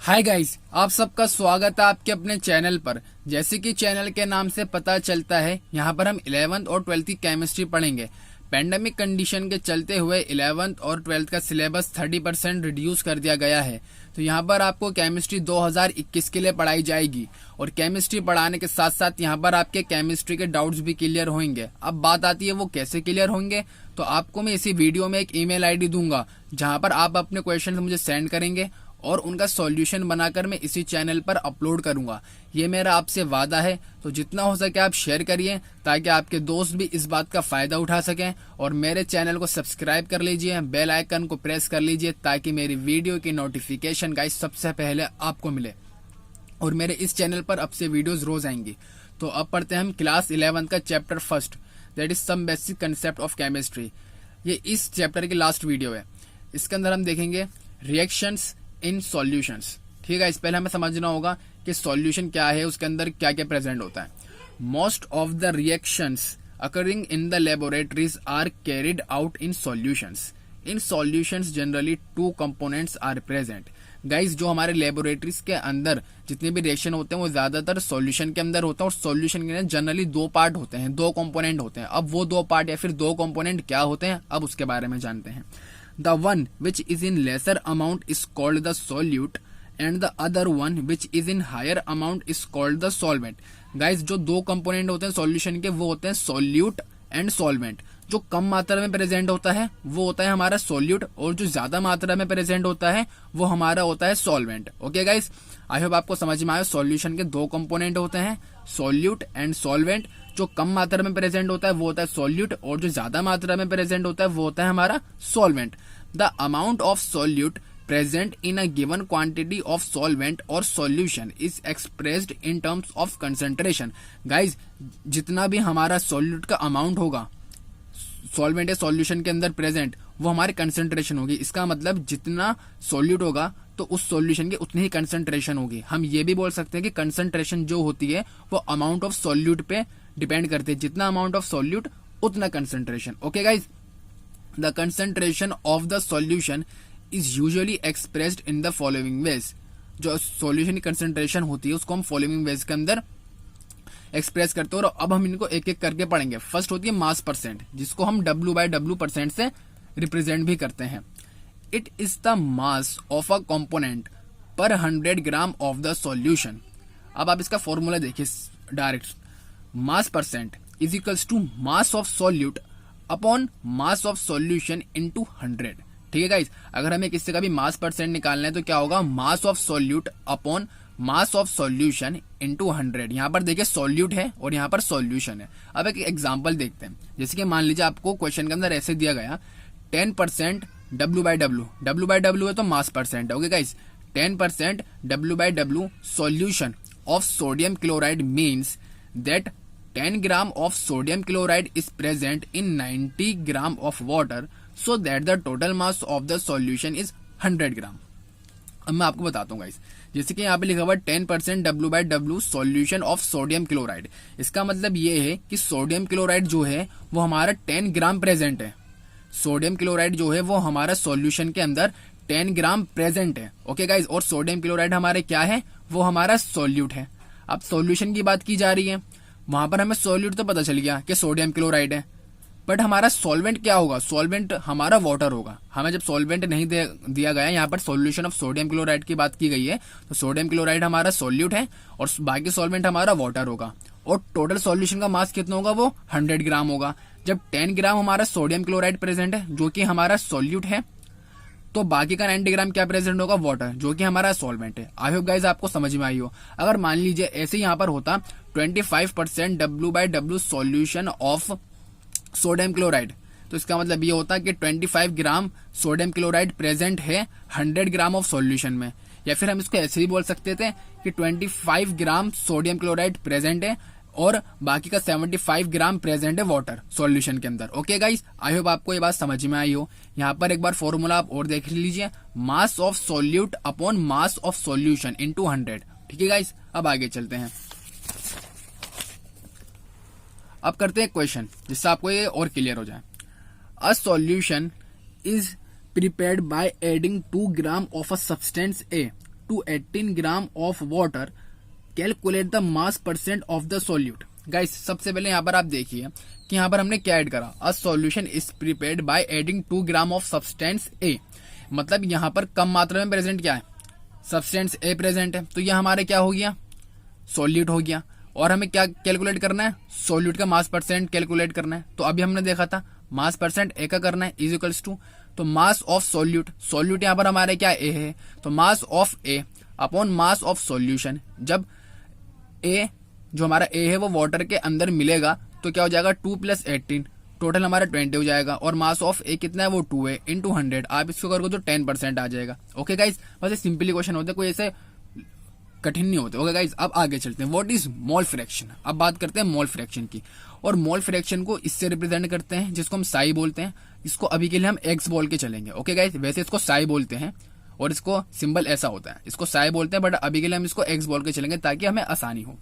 Hi guys, आप सबका स्वागत है आपके अपने चैनल पर। जैसे कि चैनल के नाम से पता चलता है, यहाँ पर हम 11th और 12th की केमिस्ट्री पढ़ेंगे। पेंडेमिक कंडीशन के चलते हुए 11th और 12th का सिलेबस 30% रिड्यूस कर दिया गया है। तो यहाँ पर आपको केमिस्ट्री 2021 के लिए पढ़ाई जाएगी और केमिस्ट्री पढ़ाने के साथ साथ यहाँ पर आपके केमिस्ट्री के डाउट्स भी क्लियर होंगे। अब बात आती है वो कैसे क्लियर होंगे, तो आपको मैं इसी वीडियो में एक ईमेल आईडी दूंगा जहाँ पर आप अपने क्वेश्चन मुझे सेंड करेंगे और उनका सॉल्यूशन बनाकर मैं इसी चैनल पर अपलोड करूंगा। ये मेरा आपसे वादा है। तो जितना हो सके आप शेयर करिए ताकि आपके दोस्त भी इस बात का फायदा उठा सकें, और मेरे चैनल को सब्सक्राइब कर लीजिए, बेल आइकन को प्रेस कर लीजिए ताकि मेरी वीडियो की नोटिफिकेशन गाइस सबसे पहले आपको मिले। और मेरे इस चैनल पर अब से वीडियोज रोज आएंगी। तो अब पढ़ते हैं हम क्लास 11 का chapter first, that is some basic concept of chemistry. ये इस चैप्टर की लास्ट वीडियो है। इसके अंदर हम देखेंगे रिएक्शंस इन सॉल्यूशंस। ठीक है, इस पहले हमें समझना होगा कि सॉल्यूशन क्या है, उसके अंदर क्या क्या प्रेजेंट होता है। Most of the reactions occurring in the laboratories are carried out in solutions. In solutions generally 2 components are present. Guys, जो हमारे लेबोरेटरीज के अंदर जितने भी रिएक्शन होते हैं वो ज्यादातर सॉल्यूशन के अंदर होता है, और सॉल्यूशन के अंदर जनरली 2 पार्ट होते हैं, 2 कंपोनेंट होते हैं। अब वो 2 पार्ट या फिर 2 कंपोनेंट क्या होते हैं, अब उसके बारे में जानते हैं। The one which is in lesser amount is called the solute and the other one which is in higher amount is called the solvent. Guys, जो 2 कंपोनेंट होते हैं सॉल्यूशन के वो होते हैं सोल्यूट एंड सॉल्वेंट। जो कम मात्रा में प्रेजेंट होता है वो होता है हमारा सोल्यूट, और जो ज्यादा मात्रा में प्रेजेंट होता है वो हमारा होता है solvent. Okay guys, I hope आपको समझ में आया। सॉल्यूशन के 2 कंपोनेंट होते हैं, सोल्यूट एंड सॉल्वेंट। जो कम मात्रा में प्रेजेंट होता है वो होता है सोल्यूट, और जो ज्यादा मात्रा में प्रेजेंट होता है वो होता है हमारा solvent. The amount of solute present in a given quantity of solvent or solution is expressed in terms of concentration. Guys, जितना भी हमारा solute का amount होगा सॉल्वेंट या सॉल्यूशन के अंदर प्रेजेंट, वो हमारी कंसंट्रेशन होगी। इसका मतलब जितना सॉल्यूट होगा तो उस सॉल्यूशन की उतनी ही कंसंट्रेशन होगी। हम ये भी बोल सकते हैं कि कंसंट्रेशन जो होती है वो अमाउंट ऑफ सॉल्यूट पे डिपेंड करती है। जितना अमाउंट ऑफ सॉल्यूट उतना concentration. Okay guys, the concentration of the solution is usually expressed in the following veg. जो सॉल्यूशन की कंसंट्रेशन होती है उसको हम फॉलोइंग वेज के अंदर एक्सप्रेस करते हैं, और अब हम इनको एक एक करके पढ़ेंगे। फर्स्ट होती है मास परसेंट, जिसको हम W/W% से रिप्रेजेंट भी करते हैं। It is the mass of a component पर 100 ग्राम ऑफ द सॉल्यूशन। अब आप इसका फॉर्मूला देखिए direct. Mass percent is equals to mass of solute upon mass of solution into 100। ठीक है गाइस, अगर हमें किसी का भी मास परसेंट निकालना है तो क्या होगा, मास of solute upon mass of solution into 100। यहाँ पर देखिए सॉल्यूट है और यहाँ पर सॉल्यूशन है। अब एक एग्जांपल देखते हैं। जैसे कि मान लीजिए आपको क्वेश्चन के अंदर ऐसे दिया गया 10% W/W। W/W है तो मास परसेंट है। Okay guys, 10% W/W solution of sodium chloride means that 10 gram of sodium chloride is present in 90 gram of water, so that the total mass of the solution is 100 ग्राम। अब मैं आपको बताता हूँ guys, जैसे कि यहाँ पे लिखा हुआ 10% W/W solution of sodium chloride. इसका मतलब ये है कि सोडियम क्लोराइड जो है वो हमारा 10 ग्राम प्रेजेंट है। सोडियम क्लोराइड जो है वो हमारा सॉल्यूशन के अंदर 10 ग्राम प्रेजेंट है। ओके गाइस, और सोडियम क्लोराइड हमारे क्या है, वो हमारा सोल्यूट है। अब सॉल्यूशन की बात की जा रही है, वहां पर हमें सोल्यूट तो पता चल गया कि सोडियम क्लोराइड है, बट हमारा सॉल्वेंट क्या होगा, सॉल्वेंट हमारा वाटर होगा। हमें जब सॉल्वेंट नहीं दिया गया, यहाँ पर सॉल्यूशन ऑफ सोडियम क्लोराइड की बात की गई है, तो सोडियम क्लोराइड हमारा सॉल्यूट है और बाकी सॉल्वेंट हमारा वाटर होगा। और टोटल सॉल्यूशन का मास कितना होगा, वो 100 ग्राम होगा। जब 10 ग्राम हमारा सोडियम क्लोराइड प्रेजेंट है जो कि हमारा सॉल्यूट है, तो बाकी का 90 ग्राम क्या प्रेजेंट होगा, वाटर, जो कि हमारा सॉल्वेंट है। आई होप गाइस आपको समझ में आई हो। अगर मान लीजिए ऐसे यहाँ पर होता 25% W/W solution of sodium chloride, तो इसका मतलब ये होता कि 25 ग्राम सोडियम क्लोराइड प्रेजेंट है 100 ग्राम ऑफ सॉल्यूशन में। या फिर हम इसको ऐसे ही बोल सकते थे कि 25 ग्राम सोडियम क्लोराइड प्रेजेंट है और बाकी का 75 ग्राम प्रेजेंट है वाटर सॉल्यूशन के अंदर। ओके गाइस, आई होप आपको ये बात समझ में आई हो। यहाँ पर एक बार फॉर्मूला आप और देख लीजिए, mass of solute upon mass of solution into 100। ठीक है गाइस, अब आगे चलते हैं। अब करते हैं क्वेश्चन, जिससे आपको ये और क्लियर हो जाए। अ solution is prepared by adding 2 gram of a substance A to 18 gram of water, calculate the mass percent of the solute. Guys सबसे पहले यहाँ पर आप देखिए कि यहाँ पर हमने क्या ऐड करा, a solution is prepared by adding 2 gram of substance A. मतलब यहाँ पर कम मात्रा में प्रेजेंट क्या है, सब्सटेंस ए प्रेजेंट है, तो यह हमारे क्या हो गया, सोल्यूट हो गया। और हमें क्या कैलकुलेट करना है, सोल्यूट का मास परसेंट कैलकुलेट करना है। तो अभी हमने देखा था मास परसेंट ए का करना है इज इक्वल्स टू, तो मास ऑफ सोल्यूट, सोल्यूट यहाँ पर हमारे क्या ए है, तो mass of A upon mass of solution. जब ए जो हमारा ए है वो वाटर के अंदर मिलेगा तो क्या हो जाएगा 2 + 18, टोटल हमारा 20 हो जाएगा। और मास ऑफ ए कितना है, वो 2 है, इंटू 100 आप इसको करोगे तो 10% आ जाएगा। ओके गाइज, बस ये सिंपली क्वेश्चन होते हैं, कोई ऐसे कठिन नहीं होते। ओके गाइज, अब आगे चलते हैं। What is mole fraction. अब बात करते हैं मोल फ्रैक्शन की। और मोल फ्रैक्शन को इससे रिप्रेजेंट करते हैं जिसको हम साई बोलते हैं। इसको अभी के लिए हम एक्स बोल के चलेंगे। ओके गाइज, वैसे इसको साई बोलते हैं और इसको सिंबल ऐसा होता है, इसको साई बोलते हैं, बट अभी के लिए हम इसको एक्स बोल के चलेंगे ताकि हमें आसानी हो।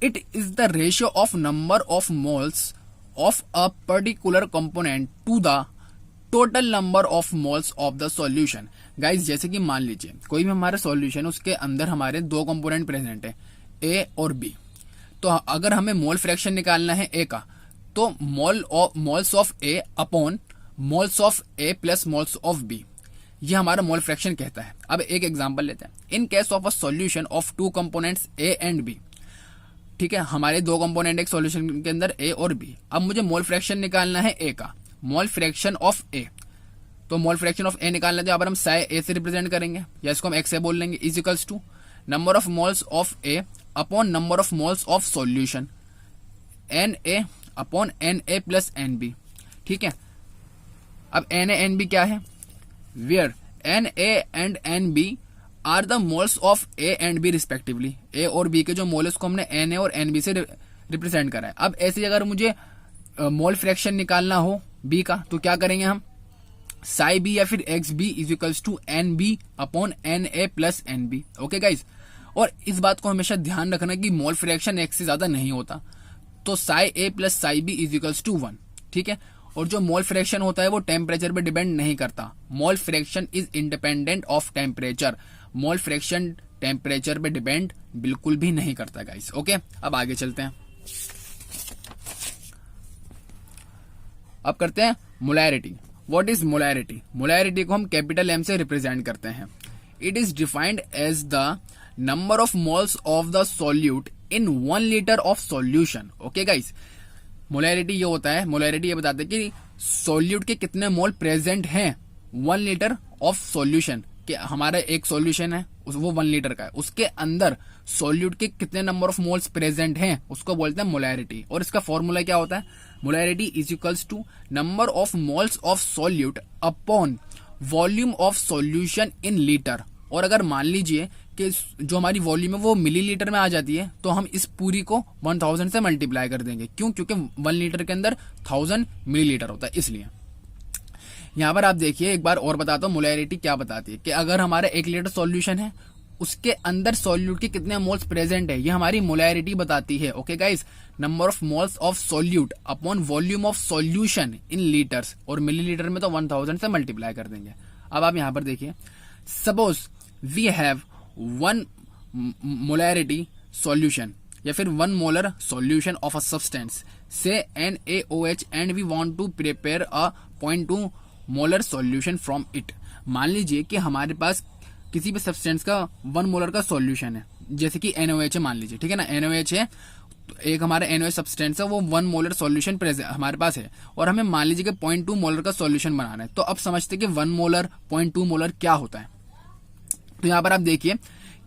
It is the ratio of number of moles of a particular component to the total number of moles of the solution. Guys जैसे कि मान लीजिए कोई भी हमारा सॉल्यूशन, उसके अंदर हमारे 2 कंपोनेंट प्रेजेंट है, ए और बी। तो अगर हमें मोल फ्रैक्शन निकालना है ए का, तो moles of A upon moles of A plus moles of B, ये हमारा मोल फ्रैक्शन कहता है। अब एक एग्जांपल लेते हैं। In case of a solution of 2 components A and B, ठीक है, हमारे 2 कंपोनेंट एक सॉल्यूशन के अंदर ए और बी। अब मुझे मोल फ्रैक्शन निकालना है ए का, मोल फ्रैक्शन ऑफ ए। तो मोल फ्रैक्शन ऑफ ए निकालना है, तो यहाँ पर हम साई ए से रिप्रेजेंट करेंगे, या इसको हम एक्स ए बोल लेंगे, is equals to number of moles of A upon number of moles of solution, N A upon N A plus N B. ठीक है, अब एन ए एन बी क्या है, where N A and N B are the moles of A and B respectively. A और B के जो मोल है उसको हमने एन ए और एन बी से रिप्रेजेंट करा है। अब ऐसे अगर मुझे मोल फ्रैक्शन निकालना हो बी का, तो क्या करेंगे हम, साई बी या फिर x B is equals to n B upon N A plus N B. Okay guys, और इस बात को हमेशा ध्यान रखना कि मोल फ्रैक्शन एक्स से ज्यादा नहीं होता, तो psi A plus psi B is equals to 1। ठीक है, और जो मोल फ्रैक्शन होता है वो टेम्परेचर पे डिपेंड नहीं करता। Mole fraction is independent of temperature. Mole fraction temperature पे डिपेंड बिल्कुल भी नहीं करता गाइस। ओके, अब आगे चलते हैं। अब करते हैं molarity. What is molarity. Molarity को हम कैपिटल एम से रिप्रेजेंट करते हैं। It is defined as the number of moles of the solute in 1 litre of solution. Okay guys, molarity ये होता है, मोलैरिटी ये बताते हैं कि सॉल्यूट के कितने मोल प्रेजेंट हैं 1 लीटर ऑफ सॉल्यूशन। कि हमारा एक सॉल्यूशन है वो 1 लीटर का है, उसके अंदर सॉल्यूट के कितने नंबर ऑफ मोल्स प्रेजेंट हैं उसको बोलते हैं मोलैरिटी। और इसका फॉर्मूला क्या होता है, molarity is equals to number of moles of solute upon volume of solution in litre. और अगर मान लीजिए कि जो हमारी वॉल्यूम है वो मिलीलीटर में आ जाती है, तो हम इस पूरी को 1000 से मल्टीप्लाई कर देंगे। क्यों, क्योंकि 1 लीटर के अंदर 1000 मिलीलीटर होता है, इसलिए। यहाँ पर आप देखिए, एक बार और बताता हूँ मोलैरिटी क्या बताती है कि अगर हमारा 1 लीटर सॉल्यूशन है, उसके अंदर सॉल्यूट के कितने मोल्स प्रेजेंट है, ये हमारी मोलैरिटी बताती है। Okay guys, number of moles of solute upon volume of solution in litres, और मिलीलीटर में तो 1000 से मल्टीप्लाई कर देंगे। अब आप यहाँ पर देखिए, suppose we have 1 molarity solution या फिर 1 molar solution of a substance से NaOH and we want to prepare a 0.2 molar solution from it. मान लीजिए कि हमारे पास किसी भी सब्सटेंस का 1 मोलर का सॉल्यूशन है, जैसे कि NaOH है मान लीजिए, ठीक है ना, NaOH है, तो एक हमारा NaOH सब्सटेंस है, वो 1 मोलर सॉल्यूशन हमारे पास है, और हमें मान लीजिए कि 0.2 मोलर का सॉल्यूशन बनाना है। तो अब समझते कि 1 मोलर 0.2 मोलर क्या होता है। तो यहां पर आप देखिए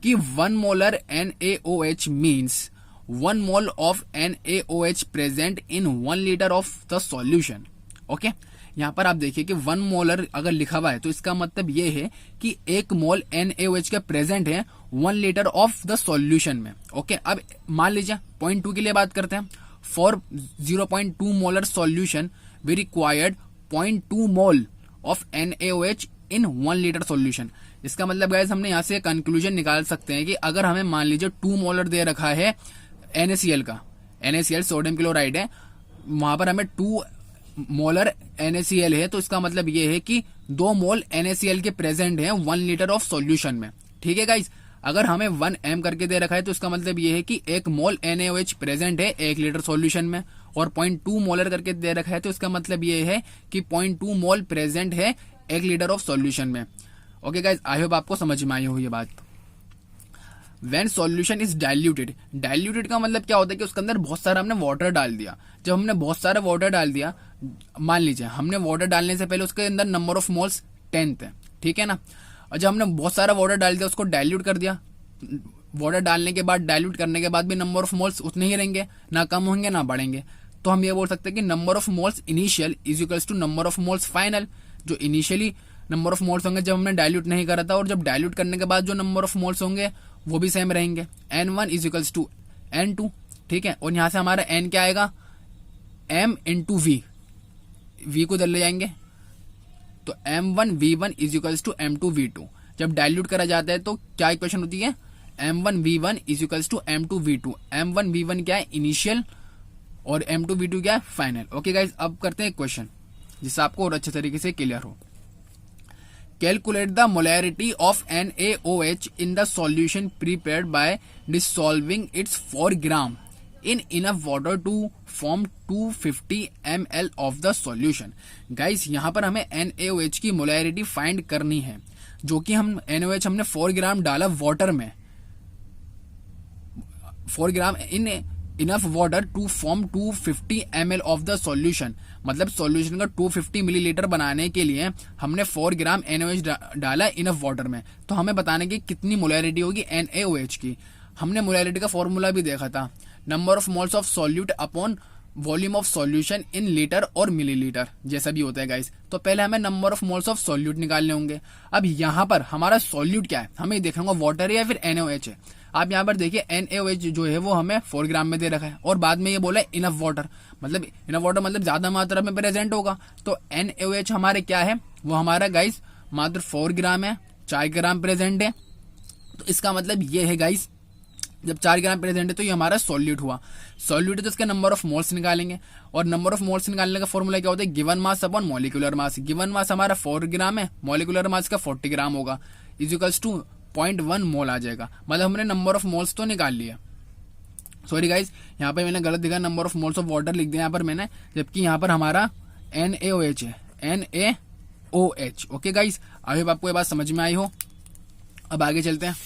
कि 1 molar NaOH means 1 mole of NaOH present in 1 litre of the solution. Okay, यहां पर आप देखिए कि 1 मोलर अगर लिखा हुआ है तो इसका मतलब ये है कि 1 मोल NaOH के प्रेजेंट है 1 लीटर ऑफ द सॉल्यूशन में। ओके, अब मान लीजिए 0.2 के लिए बात करते हैं। For 0.2 molar solution we required 0.2 mole of NaOH in 1 litre solution. इसका मतलब गाइस हमने यहां से कंक्लूजन निकाल सकते हैं कि अगर हमें मान लीजिए 2 मोलर दे रखा है NaCl का, NaCl सोडियम क्लोराइड है, वहां पर हमें 2 मोलर NaCl है, तो इसका मतलब ये है कि 2 मोल NaCl के प्रेजेंट हैं 1 लीटर ऑफ सॉल्यूशन में। ठीक है गाइस। अगर हमें 1 m करके दे रखा है तो इसका मतलब ये है कि 1 मोल NaOH प्रेजेंट है 1 लीटर सॉल्यूशन में, और 0.2 मोलर करके दे रखा है तो इसका मतलब ये है कि 0.2 मोल प्रेजेंट है 1 लीटर ऑफ सॉल्यूशन में। ओके गाइस, आई होप आपको समझ में आई हो ये बात। When solution is diluted, diluted का मतलब क्या होता है कि उसके अंदर बहुत सारा हमने वाटर डाल दिया। जब हमने बहुत सारा वाटर डाल दिया, मान लीजिए हमने वाटर डालने से पहले उसके अंदर नंबर ऑफ मोल्स 10 थे, ठीक है ना, और जब हमने बहुत सारा वाटर डाल दिया उसको डाइल्यूट कर दिया, वाटर डालने के बाद डाइल्यूट करने के बाद भी नंबर ऑफ मोल्स उतने ही रहेंगे, ना कम होंगे ना बढ़ेंगे। तो हम ये बोल सकते हैं कि number of moles initial is equals to number of moles final. जो इनिशियली नंबर ऑफ मोल्स होंगे जब हमने डाइल्यूट नहीं करा था, और जब डाइल्यूट करने के बाद जो नंबर ऑफ मोल्स होंगे वो भी सेम रहेंगे। N1 is equals to N2, ठीक है, और यहां से हमारा N क्या आएगा, M इंटू V को इधर ले जाएंगे तो M1 V1 is equals to M2 V2। जब डाइल्यूट करा जाता है तो क्या इक्वेशन होती है, M1 V1 is equals to M2 V2। M1 V1 क्या है, इनिशियल, और M2 V2 क्या है, फाइनल। ओके गाइस, अब करते हैं क्वेश्चन जिससे आपको और अच्छे तरीके से क्लियर हो। Calculate the molarity of NaOH in the solution prepared by dissolving its 4 gram in enough water to form 250 ml of the solution. Guys, यहां पर हमें NaOH की मोलैरिटी फाइंड करनी है, जो कि हम NaOH हमने 4 ग्राम डाला वाटर में, 4 gram in enough water to form 250 ml of the solution. मतलब सॉल्यूशन का 250 मिलीलीटर बनाने के लिए हमने 4 ग्राम NaOH डाला इनफ वाटर में। तो हमें बताने की कितनी मोलैरिटी होगी NaOH की। हमने मोलैरिटी का फॉर्मूला भी देखा था, number of moles of solute upon volume of solution in litre और मिलीलीटर, जैसा भी होता है गाइस। तो पहले हमें number of moles of solute निकालने होंगे। अब यहाँ पर हमारा सॉल्यूट क्या है, हमें देखना होगा वाटर है या फिर NaOH है। आप यहाँ पर देखिए NaOH जो है वो हमें 4 ग्राम में दे रखा है, और बाद में ये बोला है इनफ वाटर, मतलब इनफ वाटर मतलब ज्यादा मात्रा में प्रेजेंट होगा। तो NaOH हमारे क्या है, वो हमारा गाइस मात्र 4 ग्राम है, 4 ग्राम प्रेजेंट है। तो इसका मतलब ये है गाइस, जब 4 ग्राम प्रेजेंट है तो ये हमारा सॉल्यूट हुआ। सॉल्यूट है तो इसका नंबर ऑफ मोल्स निकालेंगे, और नंबर ऑफ मोल्स निकालने का फॉर्मूला क्या होता है, गिवन मास अपॉन मॉलिक्यूलर मास। गिवन मास हमारा 4 ग्राम है, मॉलिक्यूलर मास का 40 ग्राम होगा, इज इक्वल्स टू 0.1 मोल आ जाएगा। मतलब हमने नंबर ऑफ मोल्स तो निकाल लिया। सॉरी गाइस, यहाँ पे मैंने गलत दिखा, number of moles of water लिख दिया यहाँ पर मैंने, जबकि यहाँ पर हमारा NaOH है, NaOH। Okay guys, I hope आपको ये बात समझ में आई हो। अब आगे चलते हैं।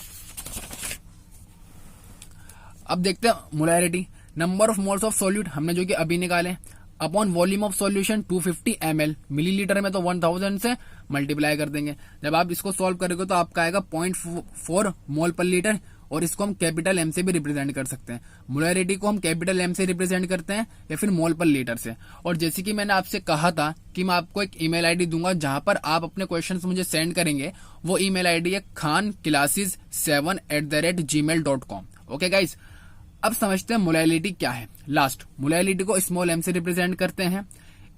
अब देखते हैं molarity, number of moles of solute हमने जो कि अभी निकाले, upon volume of solution 250 ml, millilitre में तो 1000 से मल्टीप्लाई कर देंगे। जब आप इसको सॉल्व करेंगे तो आपका आएगा 0.4 मोल पर लीटर, और इसको हम कैपिटल M से भी रिप्रेजेंट कर सकते हैं। मोलैरिटी को हम कैपिटल M से रिप्रेजेंट करते हैं या फिर मोल पर लीटर से। और जैसे कि मैंने आपसे कहा था कि मैं आपको एक ईमेल आईडी दूंगा जहां पर आप अपने क्वेश्चंस मुझे सेंड करेंगे। वो ईमेल आईडी है khanclasses7@gmail.com। ओके गाइस, अब समझते हैं मोलैरिटी क्या है। लास्ट, मोलैरिटी को स्मॉल m से रिप्रेजेंट करते हैं।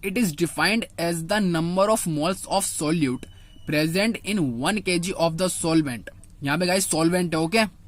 It is defined as the number of moles of solute present in 1 kg of the solvent. यहाँ पे गाइस सॉल्वेंट है, ओके।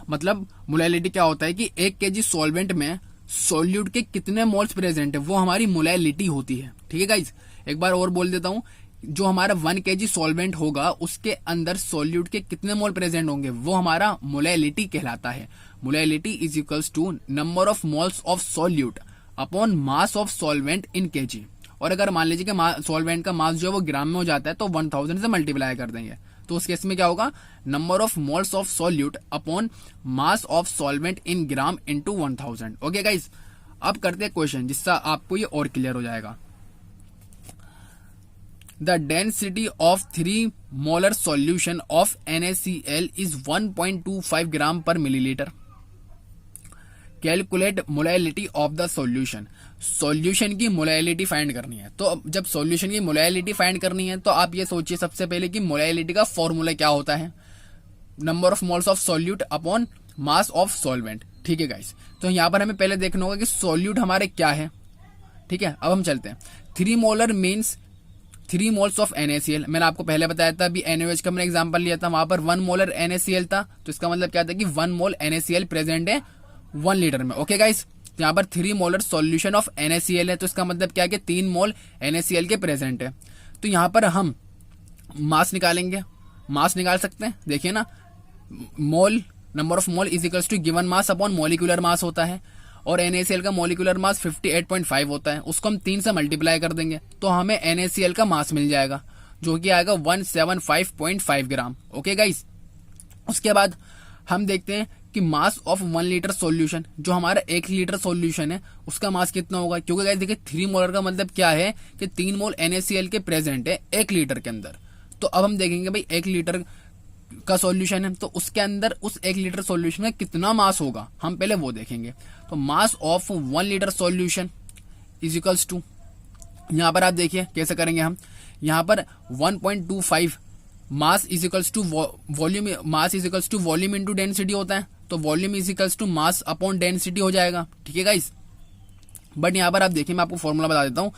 मतलब मोलैरिटी क्या होता है कि 1 kg सॉल्वेंट में सॉल्यूट के कितने मोल्स प्रेजेंट है, वो हमारी मोलैरिटी होती है। ठीक है गाइस, एक बार और बोल देता हूं, जो हमारा 1 kg सॉल्वेंट होगा उसके अंदर सॉल्यूट के कितने मोल प्रेजेंट होंगे, वो हमारा मोलैरिटी कहलाता है। Molarity is equals to number of moles of solute upon mass of solvent in kg। और अगर मान लीजिए कि सॉल्वेंट का मास जो है वो ग्राम में हो जाता है तो 1000 से मल्टीप्लाई कर देंगे, तो उस केस में क्या होगा, number of moles of solute upon mass of solvent in gram into 1000। Okay guys, अब करते हैं क्वेश्चन जिससे आपको ये और क्लियर हो जाएगा। The density of 3 molar solution of NaCl is 1.25 gram per milliliter. Calculate molality of the solution. Solution की मोलैलिटी फाइंड करनी है। तो जब सॉल्यूशन की मोलैलिटी फाइंड करनी है तो आप ये सोचिए सबसे पहले कि मोलैलिटी का फॉर्मूला क्या होता है, number of moles of solute upon mass of solvent. ठीक है गाइस, तो यहाँ पर हमें पहले देखना होगा कि सॉल्यूट हमारे क्या है। ठीक है, अब हम चलते हैं। 3 molar means 3 moles of NaCl। मैंने आपको पहले बताया था, अभी NaOH का मैंने एग्जांपल लिया था, वहां पर 1 मोलर NaCl था, तो इसका मतलब क्या था कि 1 मोल NaCl प्रेजेंट है 1 लीटर में। ओके गाइस, यहाँ पर 3 मोलर सॉल्यूशन ऑफ NaCl है, तो इसका मतलब क्या है कि 3 मोल NaCl के प्रेजेंट है। तो यहाँ पर हम मास निकालेंगे, मास निकाल सकते हैं। देखिए ना, mole number of mole is equals to given mass upon molecular mass होता है, और NaCl का मॉलिक्यूलर मास 58.5 होता है। उसको हम 3 से मल्टीप्लाई कर देंगे तो हमें NaCl का मास मिल जाएगा, जो कि आएगा 175.5 ग्राम। ओके गाइस, उसके बाद हम देखते हैं कि मास ऑफ 1 लीटर सॉल्यूशन, जो हमारा 1 लीटर सॉल्यूशन है उसका मास कितना होगा। क्योंकि गाइस देखिए 3 मोलर का मतलब क्या है कि 3 मोल NaCl के प्रेजेंट है 1 लीटर के अंदर। तो अब हम देखेंगे भाई 1 लीटर का सॉल्यूशन है तो उसके अंदर उस 1 लीटर सॉल्यूशन में कितना मास होगा, हम पहले वो देखेंगे। तो mass of 1 litre solution is equals to, यहाँ पर आप देखिए कैसे करेंगे हम। यहाँ पर 1.25 mass is equals to volume, mass is equals to volume into density होता है, तो volume is equals to mass upon density हो जाएगा। ठीक है गाइस, बट यहाँ पर आप देखिए मैं आपको फॉर्मूला बता देता हूँ।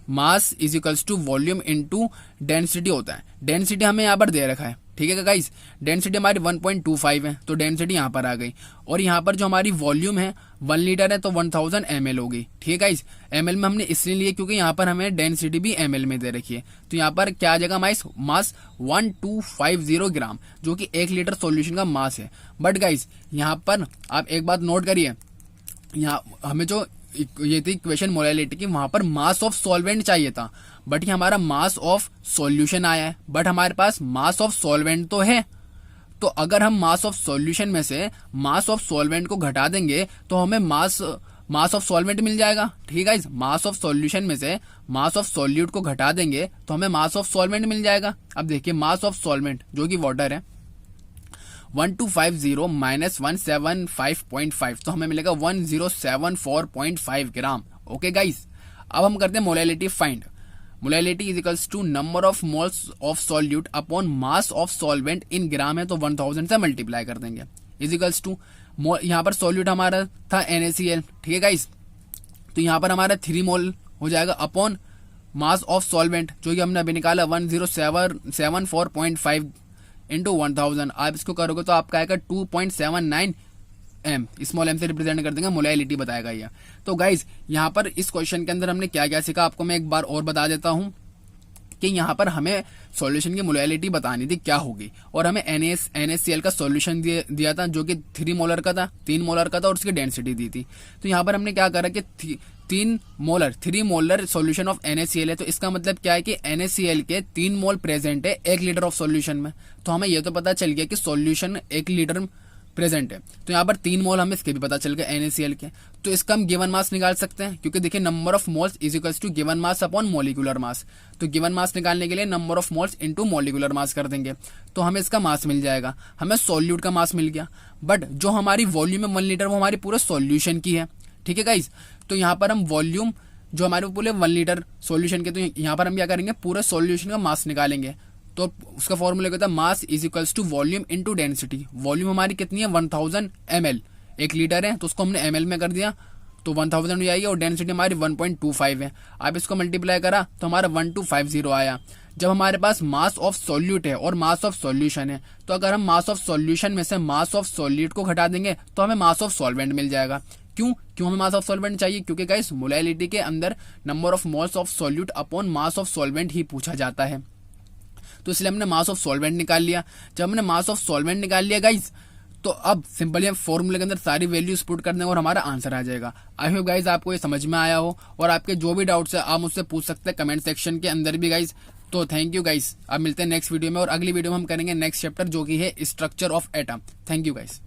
Mass is equals to volume into density होता है। डेंसिटी हमें यहाँ पर दे रखा है, ठीक है गाइस, डेंसिटी हमारी 1.25 है, तो डेंसिटी यहाँ पर आ गई। और यहाँ पर जो हमारी वॉल्यूम है 1 लीटर है तो 1000 ml होगी। ठीक है गाइस, ml में हमने इसलिए लिए क्योंकि यहाँ पर हमें डेंसिटी भी ml में दे रखी है। तो यहाँ पर क्या आ जाएगा मास 1250 ग्राम, जो कि 1 लीटर सॉल्यूशन का मास है। बट गाइस यहाँ पर आप एक बात नोट करिए, यहाँ हमें जो ये थी इक्वेशन मोलैलिटी की, वहां पर मास ऑफ सॉल्वेंट चाहिए था, बट ये हमारा मास ऑफ सॉल्यूशन आया है। बट हमारे पास मास ऑफ सॉल्वेंट तो है, तो अगर हम मास ऑफ सॉल्यूशन में से मास ऑफ सॉल्वेंट को घटा देंगे तो हमें मास ऑफ सॉल्वेंट मिल जाएगा। ठीक है, मास ऑफ सॉल्यूशन में से मास ऑफ सॉल्यूट को घटा देंगे तो हमें मास ऑफ सॉल्वेंट मिल जाएगा। अब देखिए मास ऑफ सॉल्वेंट जो कि वाटर है 1250 माइनस 175.5, तो हमें मिलेगा 1074.5 ग्राम। ओके गाइस, अब हम करते हैं molality find. Molality is equals to number of moles of solute upon mass of solvent in gram है तो 1000 से मल्टीप्लाई कर देंगे। इज इक्वल्स टू, यहाँ पर सॉल्यूट हमारा था NaCl। ठीक है गाइस, तो यहाँ पर हमारा 3 मोल हो जाएगा अपॉन मास ऑफ सॉल्वेंट जो कि हमने अभी निकाला 1074.5 इंटू 1000। आप इसको करोगे तो आपका आएगा 2.79 m, स्मॉल m से रिप्रेजेंट कर देंगे, मोलैलिटी बताएगा ये। तो गाइज यहाँ पर इस क्वेश्चन के अंदर हमने क्या क्या सीखा आपको मैं एक बार और बता देता हूँ कि यहाँ पर हमें सॉल्यूशन की मोलैलिटी बतानी थी क्या होगी, और हमें NaCl का सॉल्यूशन दिया था जो कि 3 मोलर का था, 3 मोलर का था, और उसकी डेंसिटी दी थी। तो यहाँ पर हमने क्या करा कि 3 मोलर सॉल्यूशन ऑफ NaCl है, तो इसका मतलब क्या है कि NaCl के 3 मोल प्रेजेंट है 1 लीटर ऑफ सॉल्यूशन में। तो हमें यह तो पता चल गया कि सॉल्यूशन 1 लीटर प्रेजेंट है, तो यहाँ पर 3 मोल हमें इसके भी पता चल गया NaCl के। तो इसका हम गिवन मास निकाल सकते हैं, क्योंकि देखिए number of moles is equals to given mass upon molecular mass. तो गिवन मास निकालने के लिए number of moles into molecular mass कर देंगे तो हमें इसका मास मिल जाएगा। हमें सॉल्यूट का मास मिल गया, बट जो हमारी वॉल्यूम है 1 लीटर वो हमारी पूरे सॉल्यूशन की है। ठीक है गाइज, तो यहाँ पर हम वॉल्यूम जो हमारे पूरे 1 लीटर सॉल्यूशन के, तो यहाँ पर हम क्या करेंगे पूरे सॉल्यूशन का मास निकालेंगे। तो उसका फॉर्मूला क्या होता है, mass is equals to volume into density. Volume हमारी कितनी है 1000 ml, 1 लीटर है तो उसको हमने ml में कर दिया तो 1000 हो जाएगी, और डेंसिटी हमारी 1.25 है। आप इसको मल्टीप्लाई करा तो हमारा 1250 आया। जब हमारे पास मास ऑफ सॉल्यूट है और मास ऑफ सॉल्यूशन है, तो अगर हम मास ऑफ सॉल्यूशन में से मास ऑफ सॉल्यूट को घटा देंगे तो हमें मास ऑफ सॉल्वेंट मिल जाएगा। क्यों हमें मास ऑफ सॉल्वेंट चाहिए, क्योंकि गाइस मोलैलिटी के अंदर number of moles of solute upon mass of solvent ही पूछा जाता है, तो इसलिए हमने मास ऑफ सॉल्वेंट निकाल लिया। जब हमने मास ऑफ सॉल्वेंट निकाल लिया गाइस, तो अब सिंपली हम फॉर्मूले के अंदर सारी वैल्यूज पुट कर देंगे और हमारा आंसर आ जाएगा। आई होप गाइस आपको ये समझ में आया हो, और आपके जो भी डाउट्स है आप मुझसे पूछ सकते हैं कमेंट सेक्शन के अंदर भी गाइस। तो थैंक यू गाइस, अब मिलते हैं नेक्स्ट वीडियो में, और अगली वीडियो में हम करेंगे नेक्स्ट चैप्टर जो कि है structure of atom. Thank you guys.